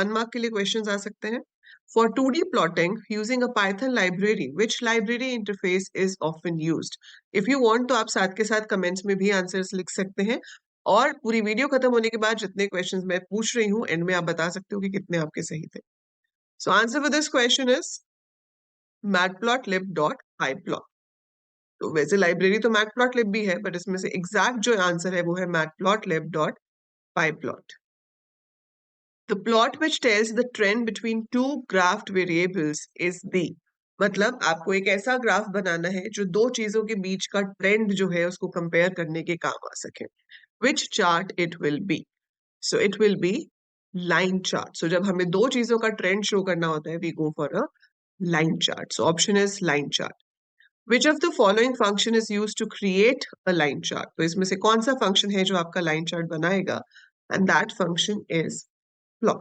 1 mark के लिए questions आ सकते हैं। For 2D plotting using a Python library which library interface is often used. If you want तो आप साथ के साथ कमेंट्स में भी आंसर्स लिख सकते हैं, और पूरी वीडियो खत्म होने के बाद जितने क्वेश्चंस मैं पूछ रही हूँ एंड में आप बता सकते हो कि कितने आपके सही थे। So answer for this question is matplotlib.pyplot। तो वैसे लाइब्रेरी तो मैटप्लॉटलिब भी है, बट इसमें से एग्जैक्ट जो आंसर है वो है matplotlib.pyplot। The plot which tells the trend between two graphed variables is the, मतलब आपको एक ऐसा ग्राफ बनाना है जो दो चीजों के बीच का ट्रेंड जो है उसको कंपेयर करने के काम आ सके। Which chart it will be? So it will be line chart. So जब हमें दो चीजों का ट्रेंड शो करना होता है, we go for a line chart. So option is line chart. Which of the following function is used to create a line chart? तो इसमें से कौन सा फंक्शन है जो आपका लाइन चार्ट बनाएगा? And that function is plot।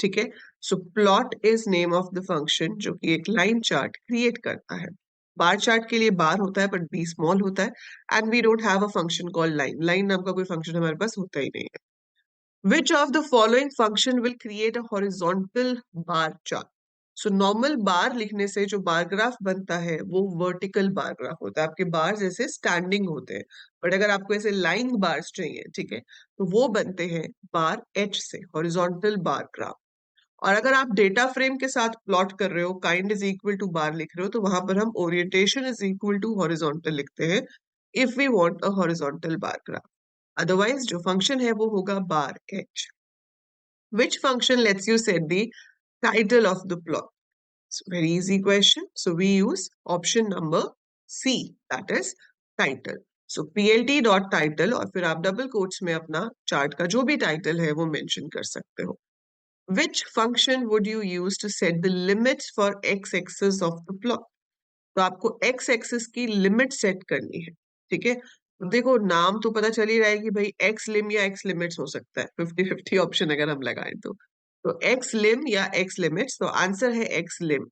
ठीक है, so plot is name of the function जो कि एक लाइन चार्ट क्रिएट करता है। बार चार्ट के लिए बार होता है बट बी स्मॉल होता है, and we don't have a function called line. Line नाम का कोई फंक्शन हमारे पास होता ही नहीं है। Which of the following function will create a horizontal bar chart? So normal bar लिखने से जो बार ग्राफ बनता है वो वर्टिकल बार ग्राफ होता है, आपके बार जैसे स्टैंडिंग होते हैं। बट अगर आपको ऐसे लाइन बार्स चाहिए, ठीक है, तो वो बनते हैं बार एच से, हॉरिजॉन्टल बार ग्राफ। और अगर आप डेटा फ्रेम के साथ प्लॉट कर रहे हो, kind is equal to bar लिख रहे हो, तो वहां पर हम orientation is equal to horizontal लिखते हैं if we want a horizontal bar graph. Otherwise जो फंक्शन है वो होगा bar h. Which function lets you set the title of the plot? It's a very easy question. So we use option number C, that is title. So plt.title, और फिर आप double quotes में अपना chart का जो भी title है वो मेंशन कर सकते हो। Which function would you use to set the limits for x-axis of the plot? तो आपको x एक्सिस की लिमिट सेट करनी है, ठीक है। तो देखो नाम तो पता चल ही रहा है कि भाई x लिम या x लिमिट्स हो सकता है, 50-50 ऑप्शन अगर हम लगाएं तो x लिम या x लिमिट्स, तो आंसर है x lim.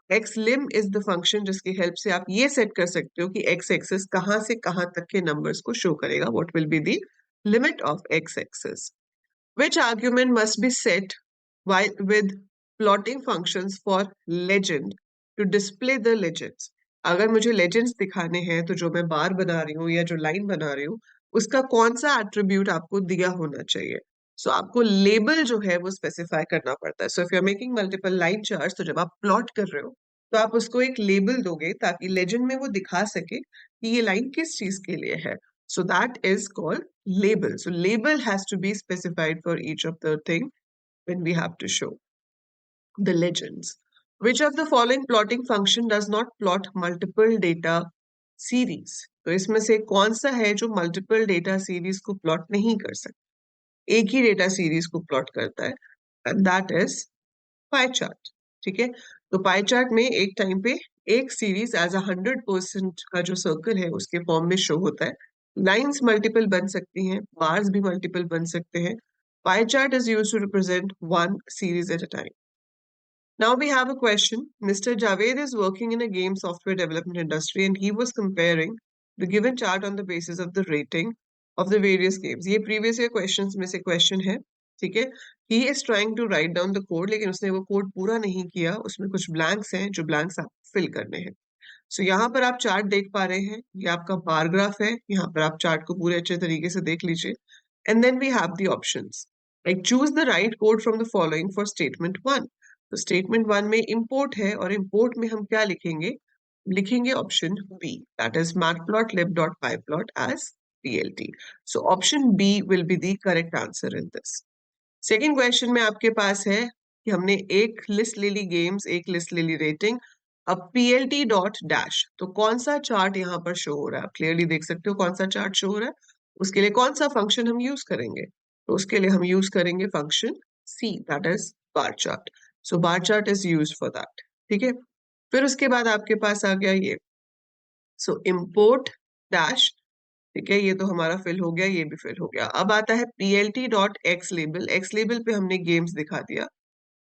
x lim is the function जिसकी हेल्प से आप ये सेट कर सकते हो कि x एक्सिस कहां से कहां तक के नंबर्स को शो करेगा, what will be the limit of x axis. Which argument must be set while with plotting functions for legend to display the legends? अगर मुझे legends दिखाने हैं तो जो मैं बार बना रही हूँ या जो लाइन बना रही हूँ उसका कौन सा एट्रीब्यूट आपको दिया होना चाहिए। सो आपको लेबल जो है वो स्पेसिफाई करना पड़ता है। So if you are making multiple line charts, तो जब आप प्लॉट कर रहे हो तो आप उसको एक लेबल दोगे ताकि लेजेंड में वो दिखा सके कि ये लाइन किस चीज के लिए है। So that is called label. So label has to be specified for each of the thing when we have to show the legends. Which of the following plotting function does not plot multiple data series? तो इसमें से कौन सा है जो multiple data series को plot नहीं कर सकता, एक ही data series को plot करता है, and that is pie chart। ठीक है, तो पाई चार्ट में एक टाइम पे एक सीरीज एज 100% का जो सर्कल है उसके फॉर्म में शो होता है। लाइंस मल्टीपल बन सकती हैं, बार्स भी मल्टीपल बन सकते हैं। Pie chart is used to represent one series at a time. Now we have a question. Mr. Javed is working in a game software development industry and he was comparing the given chart on the basis of the rating of the various games. ये previous year questions में से question है, ठीक है। He is trying to write down the code, लेकिन उसने वो code पूरा नहीं किया, उसमें कुछ blanks हैं जो blanks आप fill करने हैं। So यहाँ पर आप चार्ट देख पा रहे हैं, ये आपका बार ग्राफ है, यहाँ पर आप चार्ट को पूरे अच्छे तरीके से देख लीजिए। And then we have the options. Like choose the right code from the following for statement 1. तो स्टेटमेंट 1 में इंपोर्ट है, और इंपोर्ट में हम क्या लिखेंगे, लिखेंगे option B, that is matplotlib.pyplot as plt। So option B will be the correct answer in this. Second question में आपके पास है कि हमने एक लिस्ट ले ली गेम्स, एक लिस्ट ले ली रेटिंग। अब plt डॉट डैश, तो कौन सा चार्ट यहाँ पर शो हो रहा है, आप क्लियरली देख सकते हो कौन सा चार्ट शो हो रहा है। उसके लिए कौन सा फंक्शन हम यूज करेंगे, तो उसके लिए हम यूज करेंगे function C, that is bar chart. So bar chart is use for that, ठीक है। फिर उसके बाद आपके पास आ गया ये, सो इम्पोर्ट डैश, ठीक है, ये तो हमारा फिल हो गया, ये भी फिल हो गया। अब आता है plt dot x label, x label पे हमने गेम्स दिखा दिया।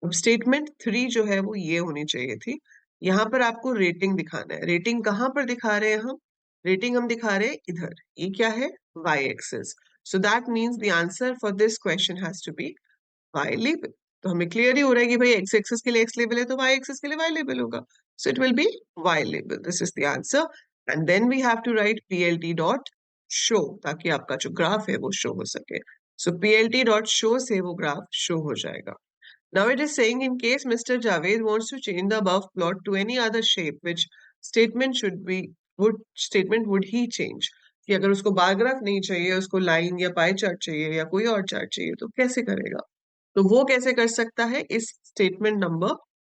अब स्टेटमेंट 3 जो है वो ये होनी चाहिए थी, यहाँ पर आपको रेटिंग दिखाना है। रेटिंग कहाँ पर दिखा रहे हैं हम, रेटिंग हम दिखा रहे हैं इधर, ये क्या है, y axis. So that means the answer for this question has to be y label. तो हमें क्लियर ही हो रहा है कि भाई एक्स एक्सिस के लिए एक्स लेबल है तो वाई एक्सिस के लिए वाई लेबल होगा, so it will be Y label, this is the answer. And then we have to write plt dot show, ताकि आपका जो ग्राफ है वो शो हो सके। सो plt डॉट शो से वो ग्राफ शो हो जाएगा। Now it is saying in case Mr. Javed wants to change the above plot to any other shape, which statement should be, would statement would he change? कि अगर उसको bar graph नहीं चाहिए, उसको line या pie chart चाहिए या कोई और चार्ट चाहिए, तो कैसे करेगा? तो वो कैसे कर सकता है? इस स्टेटमेंट नंबर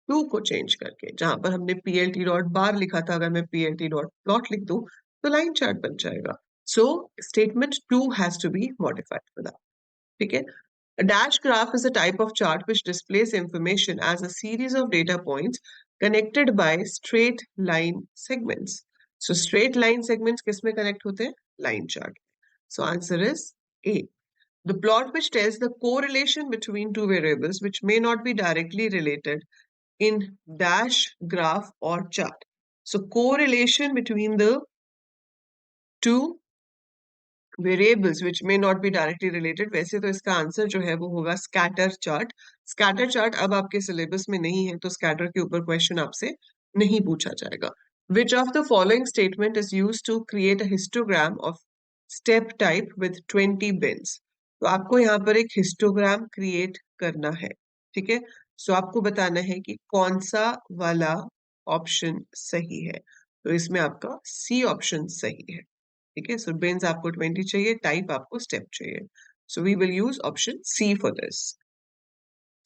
2 को चेंज करके, जहां पर हमने plt डॉट बार लिखा था, अगर मैं plt डॉट प्लॉट लिख दूं तो लाइन चार्ट बन जाएगा। So statement 2 has to be modified for that. ठीक है। A dash graph is a type of chart which displays information as a series of data points connected by straight line segments. So straight line segments किसमें connect होते हैं? Line chart. So answer is A. The plot which tells the correlation between two variables which may not be directly related in dash graph or chart. So correlation between the two variables which may not be directly related, वैसे तो इसका answer जो है वो होगा scatter chart. Scatter chart अब आपके syllabus में नहीं है, तो स्कैटर के ऊपर क्वेश्चन आपसे नहीं पूछा जाएगा। Which of the following statement is use to create a histogram of step type with 20 bins? तो आपको यहाँ पर एक हिस्टोग्राम क्रिएट करना है। ठीक है, सो आपको बताना है कि कौन सा वाला ऑप्शन सही है। तो इसमें आपका सी ऑप्शन सही है। ठीक है, सो बिन्स आपको 20 चाहिए, टाइप आपको स्टेप चाहिए, so we will use option C for this.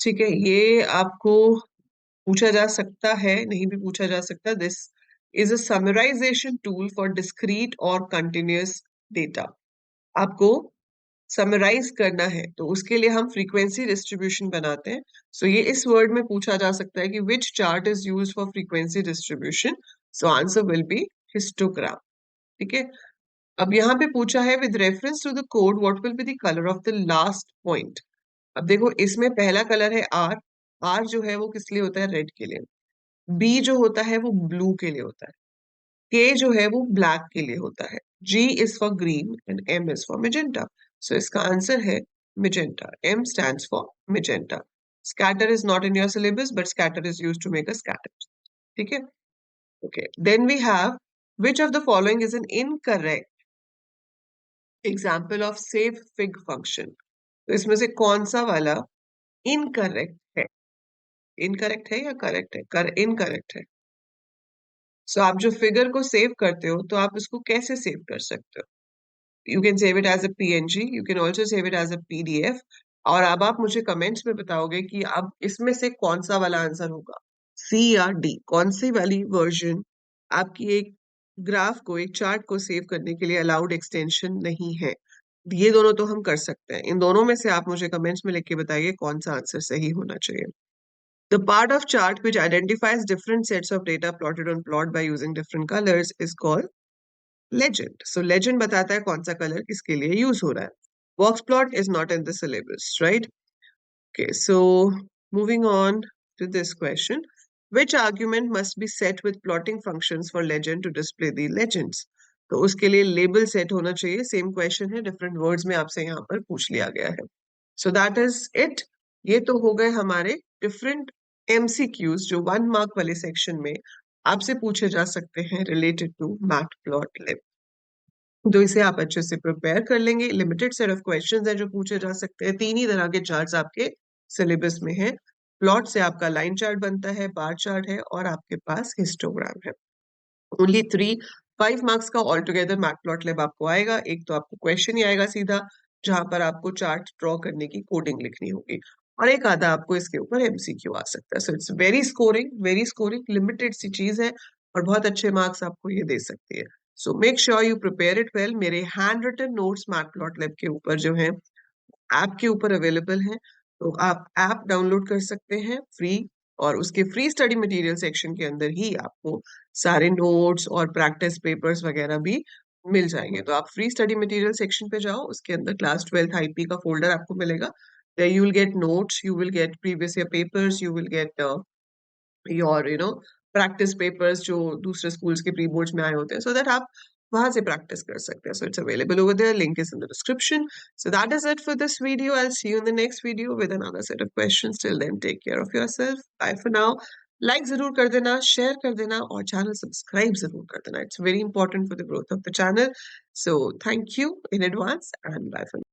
ठीक है, ये आपको पूछा जा सकता है, नहीं भी पूछा जा सकता। This is a summarization tool for discrete और कंटिन्यूअस डेटा। आपको समराइज करना है तो उसके लिए हम फ्रीक्वेंसी डिस्ट्रीब्यूशन बनाते हैं। सो ये इस वर्ड में पूछा जा सकता है कि which chart is use for frequency distribution? So answer will be histogram. ठीक है, अब यहाँ पे पूछा है with reference to the code what will be the colour of the last point. अब देखो इसमें पहला कलर है आर। आर जो है वो किस लिए होता है? रेड के लिए। बी जो होता है वो ब्लू के लिए होता है। के जो है वो ब्लैक के लिए होता है। G is for green and M is for magenta. So इसका आंसर है magenta. M stands for magenta. Scatter is not in your syllabus but scatter is used to make a scatter. ठीक है, okay, then we have which of the following is an incorrect example of save fig function? तो इसमें से कौन सा वाला incorrect है? Incorrect है या करेक्ट है? इनकरेक्ट है। सो आप जो फिगर को सेव करते हो तो आप उसको कैसे सेव कर सकते हो? You can save it as a PNG, you can also save it as a PDF. और अब आप मुझे कमेंट्स में बताओगे कि अब इसमें से कौन सा वाला आंसर होगा, सी या डी? कौन सी वाली वर्जन आपकी एक ग्राफ को, एक चार्ट को सेव करने के लिए अलाउड एक्सटेंशन नहीं है? ये दोनों तो हम कर सकते हैं, इन दोनों में से आप मुझे कमेंट्स में लिख के बताइए कौन सा आंसर सही होना चाहिए। The part of chart which identifies different sets of data plotted on plot by using different colors is called legend. So legend बताता है कौन सा कलर किसके लिए यूज हो रहा है। Box plot is not in the syllabus, right? Okay, so moving on to this question. Which argument must be set with plotting functions for legend to display the legends? तो उसके लिए label set होना चाहिए। Same question है, different words में आपसे यहाँ पर पूछ लिया गया है। So that is it. ये तो हो गए हमारे डिफरेंट एमसीक्यूज जो 1 मार्क वाले सेक्शन में आपसे पूछे जा सकते हैं रिलेटेड टू मैटप्लॉटलिब। तो इसे आप अच्छे से प्रिपेयर कर लेंगे। लिमिटेड सेट ऑफ क्वेश्चंस है जो पूछे जा सकते हैं। 3 ही तरह के चार्ट्स आपके सिलेबस में है। प्लॉट से आपका लाइन चार्ट बनता है, बार चार्ट है और आपके पास हिस्टोग्राम है। ओनली 5 मार्क्स का ऑल टुगेदर मैटप्लॉटलिब आपको आएगा। एक तो आपको क्वेश्चन ही आएगा सीधा, जहां पर आपको चार्ट ड्रॉ करने की कोडिंग लिखनी होगी, और एक आधा आपको इसके ऊपर एमसीक्यू आ सकता है। So it's very scoring, limited सी चीज है और बहुत अच्छे मार्क्स आपको ये दे सकती है। So make sure you prepare it well. मेरे हैंड रिटन नोट्स मैटप्लॉटलिब के ऊपर जो है ऐप के ऊपर अवेलेबल है, तो आप ऐप डाउनलोड कर सकते हैं फ्री, और उसके फ्री स्टडी मटेरियल सेक्शन के अंदर ही आपको सारे नोट्स और प्रैक्टिस पेपर्स वगैरह भी मिल जाएंगे। तो आप फ्री स्टडी मटेरियल सेक्शन पे जाओ, उसके अंदर क्लास 12th आईपी का फोल्डर आपको मिलेगा। You will get notes, you will get previous year papers, you will get your practice papers जो दूसरे स्कूल्स के प्री बोर्ड्स में आए होते हैं, सो दैट आप वहां से प्रैक्टिस कर सकते हैं. So it's available over there. Link is in the description. So that is it for this video. I'll see you in the next video with another set of questions. Till then, take care of yourself. Bye for now. Like जरूर कर देना, share कर देना और channel subscribe जरूर कर देना. It's very important for the growth of the channel. So thank you in advance and bye for